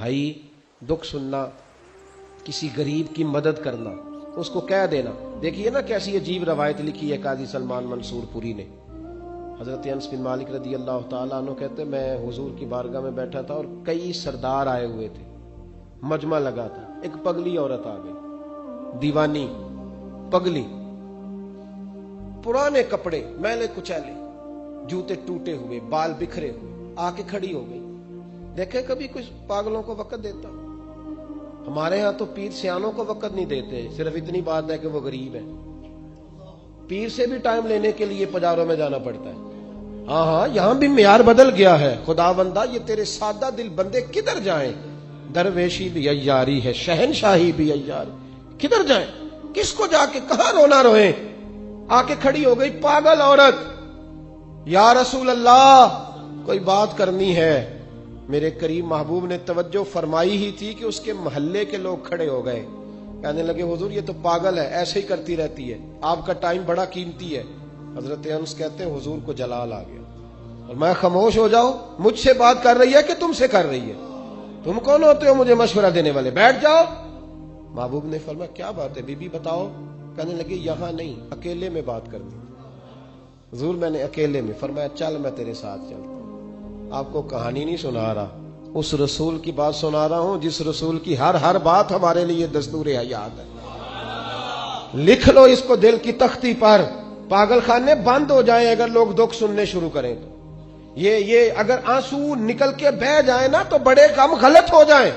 بھائی دکھ سننا، کسی غریب کی مدد کرنا، اس کو کہہ دینا. دیکھیے نا کیسی عجیب روایت لکھی ہے قاضی سلمان منصور پوری نے. حضرت انس بن مالک رضی اللہ تعالیٰ عنہ کہتے میں حضور کی بارگاہ میں بیٹھا تھا اور کئی سردار آئے ہوئے تھے، مجمع لگا تھا. ایک پگلی عورت آ گئی، دیوانی پگلی، پرانے کپڑے میلے کچیلے، جوتے ٹوٹے ہوئے، بال بکھرے ہوئے، آ کے کھڑی ہو گئی. دیکھے کبھی کچھ پاگلوں کو وقت دیتا؟ ہمارے ہاں تو پیر سیانوں کو وقت نہیں دیتے، صرف اتنی بات ہے کہ وہ غریب ہیں. پیر سے بھی ٹائم لینے کے لیے بازاروں میں جانا پڑتا ہے. ہاں یہاں بھی معیار بدل گیا ہے. خدا بندہ یہ تیرے سادہ دل بندے کدھر جائیں؟ درویشی بھی عیاری ہے، شہنشاہی بھی عیاری، کدھر جائیں؟ کس کو جا کے کہاں رونا روئیں؟ آ کے کھڑی ہو گئی پاگل عورت. یا رسول اللہ کوئی بات کرنی ہے. میرے کریم محبوب نے توجہ فرمائی ہی تھی کہ اس کے محلے کے لوگ کھڑے ہو گئے. کہنے لگے حضور یہ تو پاگل ہے، ایسے ہی کرتی رہتی ہے، آپ کا ٹائم بڑا قیمتی ہے. حضرت انس کہتے ہیں حضور کو جلال آ گیا اور میں خاموش ہو جاؤ؟ مجھ سے بات کر رہی ہے کہ تم سے کر رہی ہے؟ تم کون ہوتے ہو مجھے مشورہ دینے والے؟ بیٹھ جاؤ. محبوب نے فرمایا کیا بات ہے بی بی بتاؤ. کہنے لگے یہاں نہیں، اکیلے میں بات کرنی. حضور میں نے اکیلے میں. فرمایا چل میں تیرے ساتھ چلتا ہوں. آپ کو کہانی نہیں سنا رہا، اس رسول کی بات سنا رہا ہوں جس رسول کی ہر بات ہمارے لیے دستور حیات ہے. لکھ لو اس کو دل کی تختی پر. پاگل خانے بند ہو جائیں اگر لوگ دکھ سننے شروع کریں تو. یہ اگر آنسو نکل کے بہ جائیں نا تو بڑے کام غلط ہو جائیں،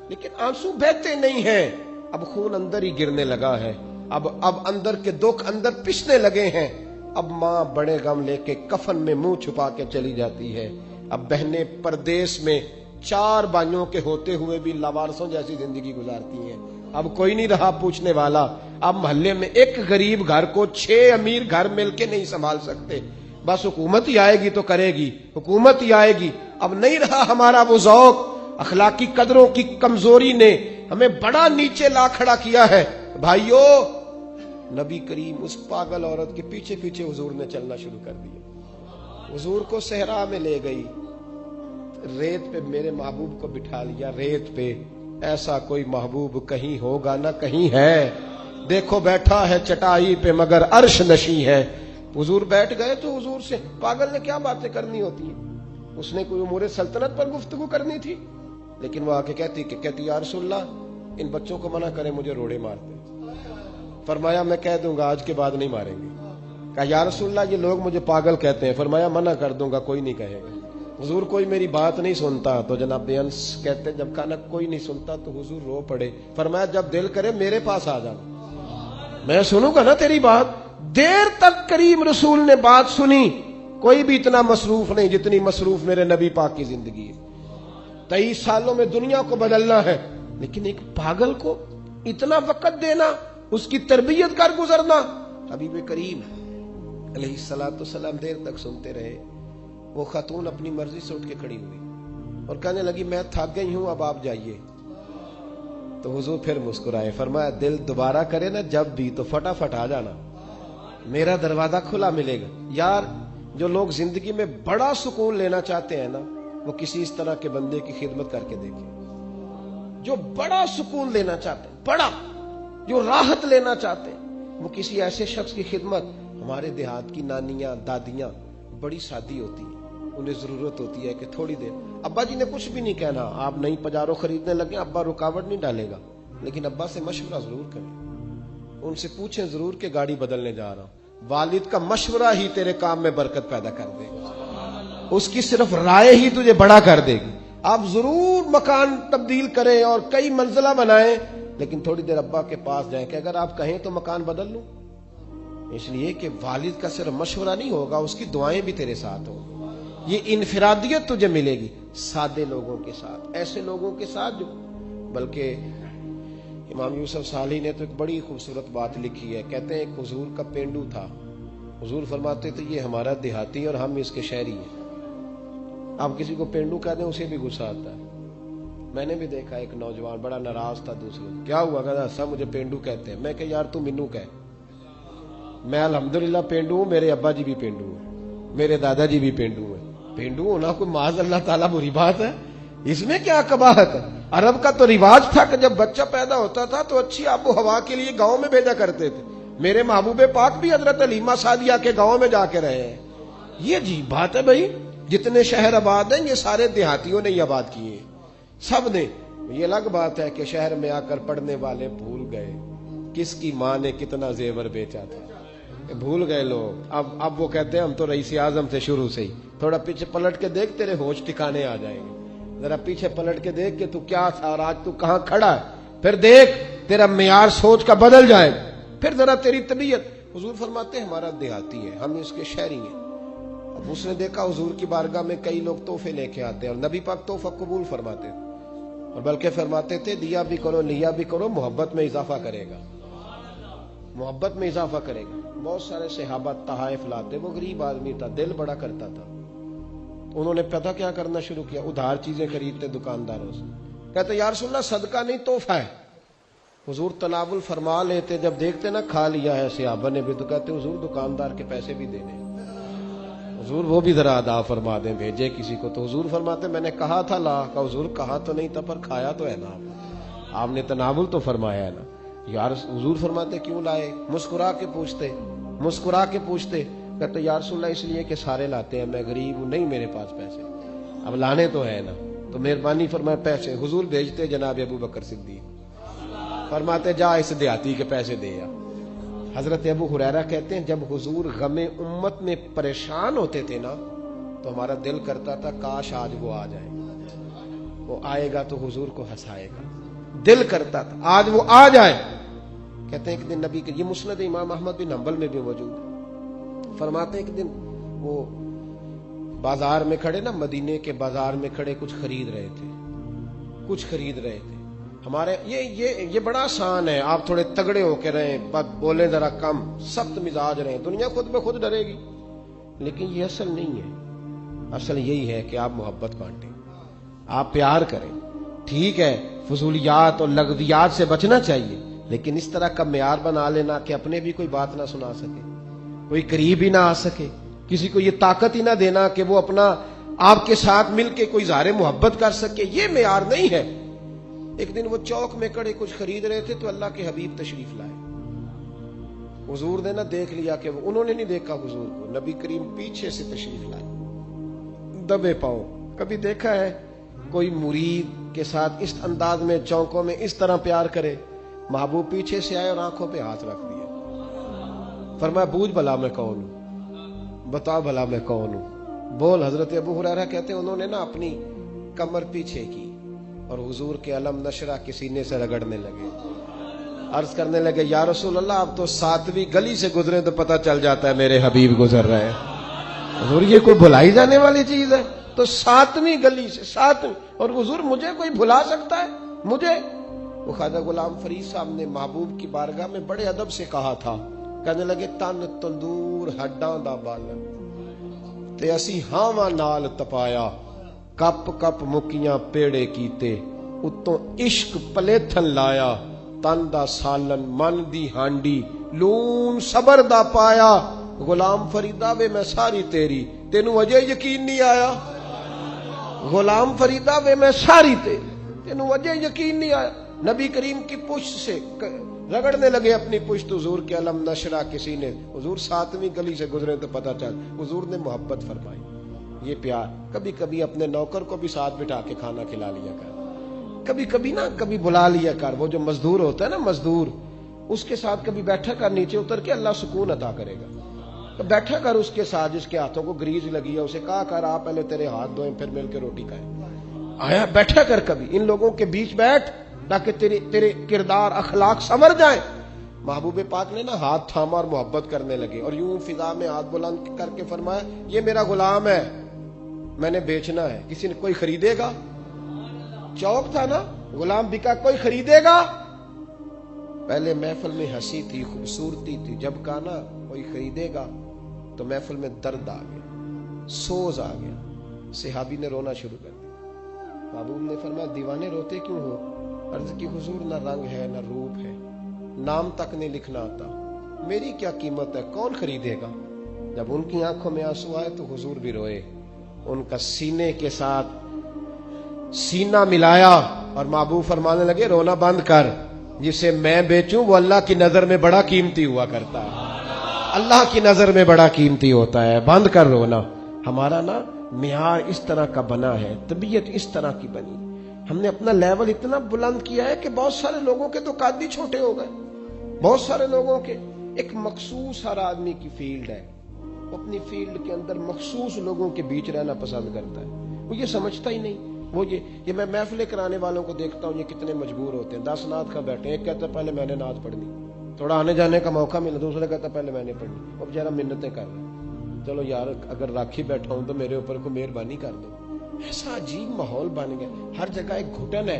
لیکن آنسو بہتے نہیں ہیں. اب خون اندر ہی گرنے لگا ہے، اب اندر کے دکھ اندر پسنے لگے ہیں. اب ماں بڑے غم لے کے کفن میں منہ چھپا کے چلی جاتی ہے. اب بہنیں پردیس میں 4 بھائیوں کے ہوتے ہوئے بھی لاوارثوں جیسی زندگی گزارتی ہیں. اب کوئی نہیں رہا پوچھنے والا. اب محلے میں ایک غریب گھر کو 6 امیر گھر مل کے نہیں سنبھال سکتے. بس حکومت ہی آئے گی تو کرے گی، حکومت ہی آئے گی. اب نہیں رہا ہمارا وہ ذوق. اخلاقی قدروں کی کمزوری نے ہمیں بڑا نیچے لا کھڑا کیا ہے. بھائیو نبی کریم اس پاگل عورت کے پیچھے پیچھے حضور نے چلنا شروع کر دیا. حضور کو صحرا میں لے گئی، ریت پہ میرے محبوب کو بٹھا لیا. ریت پہ ایسا کوئی محبوب کہیں ہوگا نہ کہیں ہے. دیکھو بیٹھا ہے چٹائی پہ مگر عرش نشیں ہے. حضور بیٹھ گئے تو حضور سے پاگل نے کیا باتیں کرنی ہوتی ہیں؟ اس نے کوئی امور سلطنت پر گفتگو کرنی تھی. لیکن وہ آ کے کہتی یا رسول اللہ ان بچوں کو منع کریں مجھے روڑے مارتے. فرمایا میں کہہ دوں گا آج کے بعد نہیں ماریں گے. کہا یا رسول اللہ یہ لوگ مجھے پاگل کہتے ہیں. فرمایا منع کر دوں گا کوئی نہیں کہے گا. حضور کوئی میری بات نہیں سنتا تو جناب انس کہتے جب کہا کوئی نہیں سنتا تو حضور رو پڑے. فرمایا جب دل کرے میرے پاس آ جانا، میں سنوں گا نا تیری بات. دیر تک کریم رسول نے بات سنی. کوئی بھی اتنا مصروف نہیں جتنی مصروف میرے نبی پاک کی زندگی ہے. 23 سالوں میں دنیا کو بدلنا ہے، لیکن ایک پاگل کو اتنا وقت دینا، اس کی تربیت کر گزرنا. حبیب کریم علیہ الصلوۃ والسلام دیر تک سنتے رہے. وہ خاتون اپنی مرضی سے اٹھ کے کھڑی ہوئی اور کہنے لگی میں تھک گئی ہوں اب آپ جائیے. تو حضور پھر مسکرائے. فرمایا دل دوبارہ کرے نا جب بھی تو فٹافٹ آ جانا، میرا دروازہ کھلا ملے گا. یار جو لوگ زندگی میں بڑا سکون لینا چاہتے ہیں نا وہ کسی اس طرح کے بندے کی خدمت کر کے دیکھیں. جو بڑا سکون لینا چاہتے ہیں، بڑا جو راحت لینا چاہتے ہیں، وہ کسی ایسے شخص کی خدمت. ہمارے دیہات کی نانیاں دادیاں بڑی سادی ہوتی ہیں، انہیں ضرورت ہوتی ہے کہ تھوڑی دیر ابا جی نے کچھ بھی نہیں کہنا، آپ نئی پجارو خریدنے لگے ابا رکاوٹ نہیں ڈالے گا، لیکن ابا سے مشورہ ضرور کریں، ان سے پوچھیں ضرور کہ گاڑی بدلنے جا رہا ہوں. والد کا مشورہ ہی تیرے کام میں برکت پیدا کر دے گا، اس کی صرف رائے ہی تجھے بڑا کر دے گی. آپ ضرور مکان تبدیل کریں اور کئی منزلہ بنائیں، لیکن تھوڑی دیر ابا کے پاس جائیں کہ اگر آپ کہیں تو مکان بدل لوں. اس لیے کہ والد کا صرف مشورہ نہیں ہوگا، اس کی دعائیں بھی تیرے ساتھ ہوں. یہ انفرادیت تجھے ملے گی سادے لوگوں کے ساتھ، ایسے لوگوں کے ساتھ جو. بلکہ امام یوسف صالح نے تو ایک بڑی خوبصورت بات لکھی ہے. کہتے ہیں ایک حضور کا پینڈو تھا. حضور فرماتے تھے یہ ہمارا دیہاتی اور ہم اس کے شہری ہیں. آپ کسی کو پینڈو کہہ دیں اسے بھی غصہ آتا ہے. میں نے بھی دیکھا ایک نوجوان بڑا ناراض تھا دوسرے سے. کیا ہوا؟ کہتا سب مجھے پینڈو کہتے ہیں. میں کہ یار تو منو کہہ. میں الحمدللہ پینڈو ہوں، میرے ابا جی بھی پینڈو ہیں، میرے دادا جی بھی پینڈو ہیں. پینڈو ہونا کوئی معاذ اللہ تعالیٰ بری بات ہے؟ اس میں کیا قباحت ہے؟ عرب کا تو رواج تھا کہ جب بچہ پیدا ہوتا تھا تو اچھی آب و ہوا کے لیے گاؤں میں بھیجا کرتے تھے. میرے محبوب پاک بھی حضرت حلیمہ سعدیہ کے گاؤں میں جا کے رہے ہیں. یہ عجیب بات ہے بھائی, جتنے شہر آباد ہیں یہ سارے دیہاتیوں نے ہی آباد کیے ہیں, سب نے. یہ الگ بات ہے کہ شہر میں آ کر پڑھنے والے بھول گئے کس کی ماں نے کتنا زیور بیچا تھا, بھول گئے لوگ. اب وہ کہتے ہیں ہم تو رئیس اعظم تھے شروع سے ہی. تھوڑا پیچھے پلٹ کے دیکھ, تیرے ہوش ٹھکانے آ جائیں گے. ذرا پیچھے پلٹ کے دیکھ کہ تو کیا تھا اور آج تو کہاں کھڑا ہے, پھر دیکھ تیرا معیار سوچ کا بدل جائے. پھر ذرا تیری طبیعت. حضور فرماتے ہیں ہمارا دیہاتی ہے, ہم اس کے شہری ہیں. اب اس نے دیکھا حضور کی بارگاہ میں کئی لوگ تحفے لے کے آتے ہیں, اور نبی پاک تحفہ قبول فرماتے تھے, اور بلکہ فرماتے تھے دیا بھی کرو لیا بھی کرو, محبت میں اضافہ کرے گا, محبت میں اضافہ کرے گا. بہت سارے صحابہ تحائف لاتے, وہ غریب آدمی تھا, دل بڑا کرتا تھا. انہوں نے پتہ کیا کرنا شروع کیا, ادھار چیزیں خریدتے دکانداروں سے. کہتے یا رسول اللہ صدقہ نہیں تحفہ ہے. حضور تناول فرما لیتے, جب دیکھتے نا کھا لیا ہے صحابہ نے بھی, تو کہتے حضور دکاندار کے پیسے بھی دینے, حضور وہ بھی ذرا ادا فرما دیں, بھیجے کسی کو. تو حضور فرماتے میں نے کہا تھا لا, کا حضور کہا تو نہیں تھا پر کھایا تو ہے نا, آپ نے تناول تو فرمایا ہے نا. یار حضور فرماتے کیوں لائے, مسکرا کے پوچھتے, مسکرا کے پوچھتے. کہتے یا رسول اللہ اس لیے کہ سارے لاتے ہیں, میں غریب ہوں, نہیں میرے پاس پیسے, اب لانے تو ہے نا, تو مہربانی فرمائے پیسے. حضور بھیجتے جناب ابو بکر صدیق, فرماتے جا اس دیہاتی کے پیسے دے آ. حضرت ابو ہریرہ کہتے ہیں جب حضور غم امت میں پریشان ہوتے تھے نا, تو ہمارا دل کرتا تھا کاش آج وہ آ جائے, وہ آئے گا تو حضور کو ہنسائے گا. دل کرتا تھا آج وہ آ جائے. کہتے ہیں ایک دن نبی کے, یہ مسند امام احمد بن حنبل میں بھی موجود ہے, فرماتے ہیں ایک دن وہ بازار میں کھڑے نا, مدینے کے بازار میں کھڑے کچھ خرید رہے تھے, کچھ خرید رہے تھے. ہمارے یہ بڑا آسان ہے, آپ تھوڑے تگڑے ہو کے رہیں, بولیں ذرا کم, سخت مزاج رہیں, دنیا خود بے خود ڈرے گی. لیکن یہ اصل نہیں ہے. اصل یہی ہے کہ آپ محبت بانٹیں, آپ پیار کریں. ٹھیک ہے فضولیات اور لغویات سے بچنا چاہیے, لیکن اس طرح کا معیار بنا لینا کہ اپنے بھی کوئی بات نہ سنا سکے, کوئی قریب ہی نہ آ سکے, کسی کو یہ طاقت ہی نہ دینا کہ وہ اپنا آپ کے ساتھ مل کے کوئی اظہار محبت کر سکے, یہ معیار نہیں ہے. ایک دن وہ چوک میں کھڑے کچھ خرید رہے تھے, تو اللہ کے حبیب تشریف لائے. حضور نے نہ دیکھ لیا کہ انہوں نے نہیں دیکھا حضور کو, نبی کریم پیچھے سے تشریف لائے دبے پاؤں. کبھی دیکھا ہے کوئی مرید کے ساتھ اس انداز میں چوکوں میں اس طرح پیار کرے؟ محبوب پیچھے سے آئے اور آنکھوں پہ ہاتھ رکھ دیا, فرمایا بوجھ بھلا میں کون ہوں, بتا بھلا میں کون ہوں, بول. حضرت ابو ہریرہ کہتے ہیں انہوں نے نا اپنی کمر پیچھے کی اور حضور کے علم نشرہ کے سینے سے رگڑنے لگے, عرض کرنے لگے یا رسول اللہ آپ تو 7ویں گلی سے گزرے تو پتہ چل جاتا ہے میرے حبیب گزر رہے ہیں. حضور یہ کوئی بھلائی جانے والی چیز ہے؟ تو 7ویں گلی سے 7ویں, اور حضور مجھے کوئی بھلا سکتا ہے مجھے؟ وہ خواجہ غلام فرید صاحب نے محبوب کی بارگاہ میں بڑے ادب سے کہا تھا, کہنے لگے تن تندور ہڈاں دا بالن تے اسی ہاواں نال تپایا, کپ کپ مکیاں پیڑے کیتے, اتوں عشق پلیتھن لایا, تن دا سالن من دی ہانڈی لون صبر دا پایا. غلام فریدا وے میں ساری تیری, تینوں اجے یقین نہیں آیا؟ غلام فریدا وے میں ساری تیری, تینوں اجے یقین نہیں آیا؟ نبی کریم کی پشت سے رگڑنے لگے اپنی پشت, حضور کے علم نشرہ کے سینے. حضور 7ویں گلی سے گزرے تو پتہ چل, حضور نے محبت فرمائی. یہ پیار. کبھی کبھی اپنے نوکر کو بھی ساتھ بٹھا کے کھانا کھلا لیا کر, کبھی کبھی نا کبھی بلا لیا کر. وہ جو مزدور ہوتا ہے نا مزدور, اس کے ساتھ کبھی بیٹھا کر, نیچے اتر کے اللہ سکون عطا کرے گا. بیٹھا کر اس کے ساتھ, جس کے ہاتھوں کو گریز لگی ہے اسے کہا کر آپ پہلے تیرے ہاتھ دھوئیں پھر مل کے روٹی کھائیں. آیا بیٹھا کر کبھی ان لوگوں کے بیچ بیٹھ, تاکہ تیرے کردار اخلاق سنور جائیں. محبوب پاک نے نا ہاتھ تھاما اور محبت کرنے لگے, اور یوں فضا میں ہاتھ بلند کر کے فرمایا یہ میرا غلام ہے, میں نے بیچنا ہے, کسی نے کوئی خریدے گا؟ چوک تھا نا, غلام بکا, کوئی خریدے گا؟ پہلے محفل میں ہنسی تھی, خوبصورتی تھی, جب کہا نا کوئی خریدے گا تو محفل میں درد آ گیا, سوز آ گیا. صحابی نے رونا شروع کر دیا. محبوب نے فرمایا دیوانے روتے کیوں ہو؟ عرض کی حضور نہ رنگ ہے نہ روپ ہے, نام تک نہیں لکھنا آتا, میری کیا قیمت ہے, کون خریدے گا؟ جب ان کی آنکھوں میں آنسو آئے تو حضور بھی روئے. ان کا سینے کے ساتھ سینہ ملایا اور محبوب فرمانے لگے رونا بند کر، جسے میں بیچوں وہ اللہ کی نظر میں بڑا قیمتی ہوا کرتا ہے، اللہ کی نظر میں بڑا قیمتی ہوتا ہے، بند کر رونا۔ ہمارا نا معیار اس طرح کا بنا ہے، طبیعت اس طرح کی بنی، ہم نے اپنا لیول اتنا بلند کیا ہے کہ بہت سارے لوگوں کے تو قد بھی چھوٹے ہو گئے، بہت سارے لوگوں کے ایک مخصوص ہر آدمی کی فیلڈ ہے، وہ اپنی فیلڈ کے اندر مخصوص لوگوں کے بیچ رہنا پسند کرتا ہے، وہ یہ سمجھتا ہی نہیں۔ وہ یہ میں محفلیں کرانے والوں کو دیکھتا ہوں، یہ کتنے مجبور ہوتے ہیں، 10 نعت کا بیٹھے، ایک کہتا ہے پہلے میں نے نعت پڑھنی، تھوڑا آنے جانے کا موقع ملا، دوسرا کہتا ہے پہلے میں نے پڑھنی، وہ بیچارہ منتیں کر رہا ہے، چلو یار اگر راکھی بیٹھا ہوں تو میرے اوپر کو مہربانی کر دو۔ ایسا عجیب ماحول بن گیا، ہر جگہ ایک گھٹن ہے،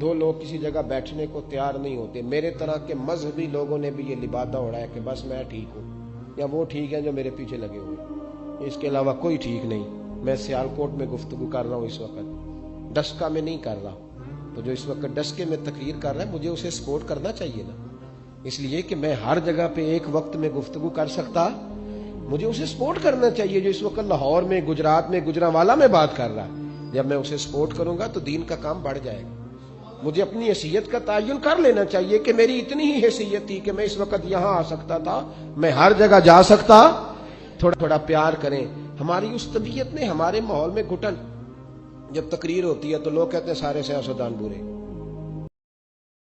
دو لوگ کسی جگہ بیٹھنے کو تیار نہیں ہوتے۔ میرے طرح کے مذہبی لوگوں نے بھی یہ لبادہ اڑا ہے کہ بس میں ٹھیک ہوں یا وہ ٹھیک ہے جو میرے پیچھے لگے ہوئے، اس کے علاوہ کوئی ٹھیک نہیں۔ میں سیالکوٹ میں گفتگو کر رہا ہوں اس وقت، ڈسکا میں نہیں کر رہا، تو جو اس وقت ڈسکے میں تقریر کر رہا ہے مجھے اسے سپورٹ کرنا چاہیے نا، اس لیے کہ میں ہر جگہ پہ ایک وقت میں گفتگو کر سکتا، مجھے اسے سپورٹ کرنا چاہیے جو اس وقت لاہور میں، گجرات میں، گجرانوالہ میں بات کر رہا ہے۔ جب میں اسے سپورٹ کروں گا تو دین کا کام بڑھ جائے گا۔ مجھے اپنی حیثیت کا تعین کر لینا چاہیے کہ میری اتنی ہی حیثیت تھی کہ میں اس وقت یہاں آ سکتا تھا، میں ہر جگہ جا سکتا۔ تھوڑا تھوڑا پیار کریں، ہماری اس طبیعت نے ہمارے ماحول میں گھٹن، جب تقریر ہوتی ہے تو لوگ کہتے ہیں سارے سیاستدان برے،